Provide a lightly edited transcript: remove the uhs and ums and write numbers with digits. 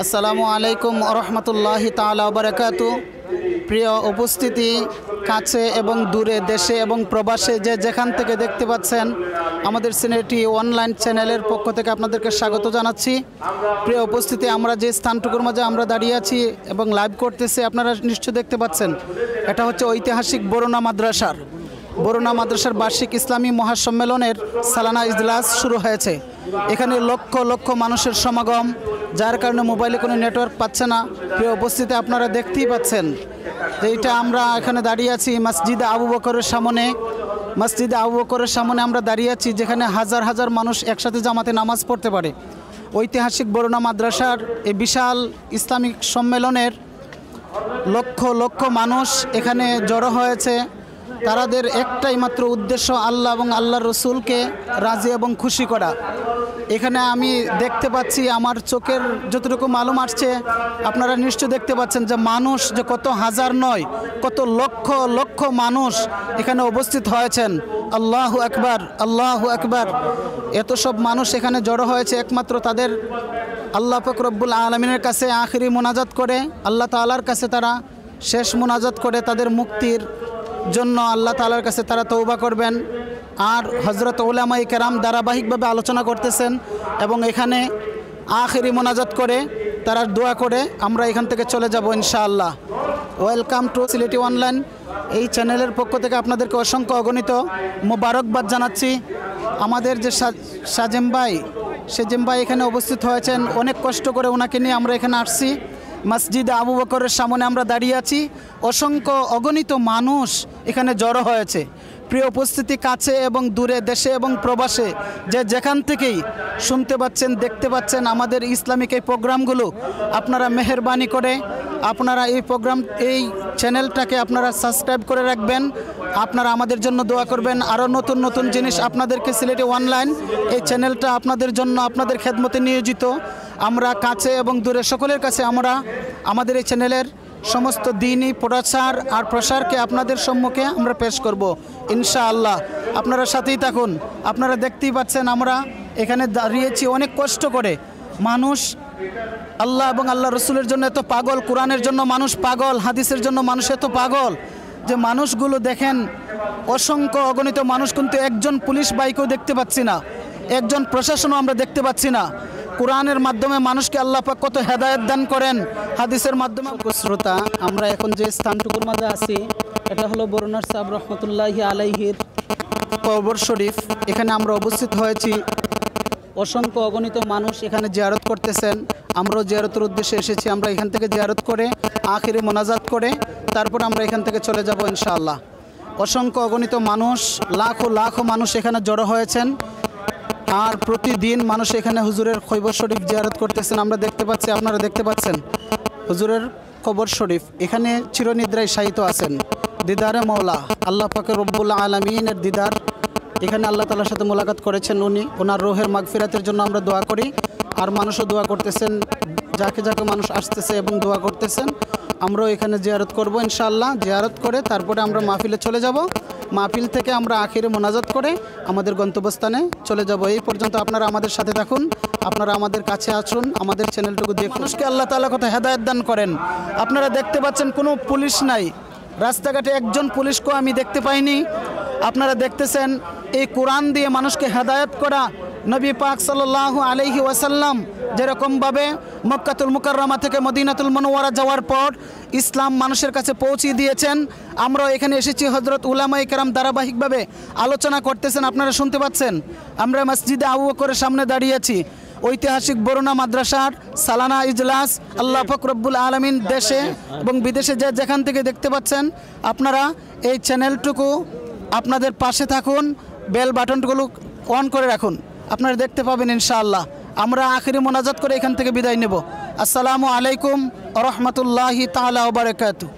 আসসালামু আলাইকুম রহমতুল্লাহি তাআলা ওয়া বারাকাতুহু। প্রিয় উপস্থিতি, কাছে এবং দূরে, দেশে এবং প্রবাসে যে যেখান থেকে দেখতে পাচ্ছেন, আমাদের সিনেটি অনলাইন চ্যানেলের পক্ষ থেকে আপনাদেরকে স্বাগত জানাচ্ছি। প্রিয় উপস্থিতি, আমরা যে স্থানটুকুর মাঝে আমরা দাঁড়িয়ে আছি এবং লাইভ করতেছি, আপনারা নিশ্চয় দেখতে পাচ্ছেন, এটা হচ্ছে ঐতিহাসিক বরুণা মাদ্রাসার বার্ষিক ইসলামী মহাসম্মেলনের সালানা ইজলাস শুরু হয়েছে। এখানে লক্ষ লক্ষ মানুষের সমাগম, যার কারণে মোবাইলে কোনো নেটওয়ার্ক পাচ্ছে না। প্রিয় উপস্থিতি, আপনারা দেখতেই পাচ্ছেন যে এইটা আমরা এখানে দাঁড়িয়ে আছি মসজিদে আবু বকরের সামনে আমরা দাঁড়িয়ে আছি, যেখানে হাজার হাজার মানুষ একসাথে জামাতে নামাজ পড়তে পারে। ঐতিহাসিক বরুণা মাদ্রাসার এই বিশাল ইসলামিক সম্মেলনের লক্ষ লক্ষ মানুষ এখানে জড়ো হয়েছে। তাদের একটাই মাত্র উদ্দেশ্য, আল্লাহ এবং আল্লাহর রসুলকে রাজি এবং খুশি করা। এখানে আমি দেখতে পাচ্ছি, আমার চোখের যতটুকু মালুম আসছে, আপনারা নিশ্চয় দেখতে পাচ্ছেন যে মানুষ যে কত হাজার নয়, কত লক্ষ লক্ষ মানুষ এখানে উপস্থিত হয়েছেন। আল্লাহু আকবার, আল্লাহু আকবার। এত সব মানুষ এখানে জড়ো হয়েছে একমাত্র তাদের আল্লাহ পাক রব্বুল আলামিনের কাছে আখিরি মোনাজাত করে, আল্লাহ তাআলার কাছে তারা শেষ মোনাজাত করে তাদের মুক্তির জন্য আল্লাহ তাআলার কাছে তারা তওবা করবেন। আর হযরত উলামায়ে কেরাম ধারাবাহিকভাবে আলোচনা করতেছেন এবং এখানে আখিরি মোনাজাত করে তারা দোয়া করে আমরা এখান থেকে চলে যাব ইনশাআল্লাহ। Welcome to Sylheti online. এই চ্যানেলের পক্ষ থেকে আপনাদেরকে অসংখ্য অগণিত মোবারকবাদ জানাচ্ছি। আমাদের যে সাজেম ভাই এখানে উপস্থিত হয়েছেন, অনেক কষ্ট করে ওনাকে নিয়ে আমরা এখানে আসছি। মসজিদে আবু বকরের সামনে আমরা দাঁড়িয়ে আছি, অসংখ্য অগণিত মানুষ এখানে জড়ো হয়েছে। প্রিয় উপস্থিতি, কাছে এবং দূরে, দেশে এবং প্রবাসে যে যেখান থেকেই শুনতে পাচ্ছেন, দেখতে পাচ্ছেন আমাদের ইসলামিক এই প্রোগ্রামগুলো, আপনারা মেহেরবানি করে আপনারা এই চ্যানেলটাকে আপনারা সাবস্ক্রাইব করে রাখবেন। আপনারা আমাদের জন্য দোয়া করবেন। আরও নতুন নতুন জিনিস আপনাদেরকে সিলেটি অনলাইন এই চ্যানেলটা আপনাদের জন্য, আপনাদের খেদমতে নিয়োজিত। আমরা কাছে এবং দূরে সকলের কাছে আমরা আমাদের এই চ্যানেলের সমস্ত দিনই প্রচার আর প্রসারকে আপনাদের সম্মুখে আমরা পেশ করব ইনশাআল্লাহ। আপনারা সাথেই থাকুন। আপনারা দেখতেই পাচ্ছেন, আমরা এখানে দাঁড়িয়েছি অনেক কষ্ট করে। মানুষ আল্লাহ এবং আল্লাহ রসুলের জন্য এত পাগল, কোরআনের জন্য মানুষ পাগল, হাদিসের জন্য মানুষ এত পাগল যে মানুষগুলো দেখেন, অসংখ্য অগণিত মানুষ, কিন্তু একজন পুলিশ বাইকও দেখতে পাচ্ছি না, একজন প্রশাসনও আমরা দেখতে পাচ্ছি না। কোরআনের মাধ্যমে মানুষকে আল্লাহ পাক কত হেদায়েত দান করেন, হাদিসের মাধ্যমে। শ্রোতা, আমরা এখন যে স্থানটুকুর মাঝে আছি, এটা হলো বরুণার সাহেব রহমতুল্লাহি আলাইহির কবর শরীফ। এখানে আমরা উপস্থিত হয়েছি, অসংখ্য অগণিত মানুষ এখানে জিয়ারত করতেছেন। আমরাও জিয়ারতের উদ্দেশ্যে এসেছি। আমরা এখান থেকে জিয়ারত করে আখিরে মোনাজাত করে তারপর আমরা এখান থেকে চলে যাব ইনশাআল্লাহ। অসংখ্য অগণিত মানুষ, লাখো লাখো মানুষ এখানে জড়ো হয়েছেন। আর প্রতিদিন মানুষ এখানে হুজুরের কবর শরীফ জিয়ারত করতেছেন। আমরা দেখতে পাচ্ছি, আপনারা দেখতে পাচ্ছেন হুজুরের কবর শরীফ। এখানে চিরনিদ্রায় শায়িত আছেন। দিদারে মওলা আল্লাহ পাক রব্বুল আলামিনের দিদার, এখানে আল্লাহ তাআলার সাথে মোলাকাত করেছেন উনি। ওনার রূহের মাগফিরাতের জন্য আমরা দোয়া করি। আর মানুষও দোয়া করতেছেন, যাকে যাকে মানুষ আসতেছে এবং দোয়া করতেছেন। আমরাও এখানে জিয়ারত করব ইনশাআল্লাহ। জিয়ারত করে তারপরে আমরা মাহফিলে চলে যাব। মাহফিল থেকে আমরা আখিরে মোনাজাত করে আমাদের গন্তব্যস্থানে চলে যাব। এই পর্যন্ত আপনারা আমাদের সাথে থাকুন, আপনারা আমাদের কাছে আসুন, আমাদের চ্যানেলটুকু দেখুন। মানুষকে আল্লাহ তাআলা কত হেদায়েত দান করেন। আপনারা দেখতে পাচ্ছেন, কোনো পুলিশ নাই রাস্তাঘাটে, একজন পুলিশকেও আমি দেখতে পাইনি। আপনারা দেখতেছেন, এই কোরআন দিয়ে মানুষকে হেদায়েত করা নবী পাক সাল্লাল্লাহু আলাইহি ওয়াসাল্লাম যেরকমভাবে মক্কাতুল মুকাররমা থেকে মদিনাতুল মুনাওয়ারা যাওয়ার পর ইসলাম মানুষের কাছে পৌঁছে দিয়েছেন। আমরাও এখানে এসেছি, হযরত উলামায়ে কেরাম ধারাবাহিকভাবে আলোচনা করতেছেন, আপনারা শুনতে পাচ্ছেন। আমরা মসজিদে আবু বকরের সামনে দাঁড়িয়ে আছি। ঐতিহাসিক বরুণা মাদ্রাসার সালানা ইজলাস, আল্লাহ পাক রব্বুল আলামিন দেশে এবং বিদেশে যে যেখান থেকে দেখতে পাচ্ছেন, আপনারা এই চ্যানেলটুকু আপনাদের পাশে থাকুন, বেল বাটনগুলো অন করে রাখুন, আপনারা দেখতে পাবেন ইনশাআল্লাহ। আমরা আখিরি মোনাজাত করে এখান থেকে বিদায় নেব। আসসালামু আলাইকুম ওয়া রাহমাতুল্লাহি তাআলা ওয়া বারাকাতুহু।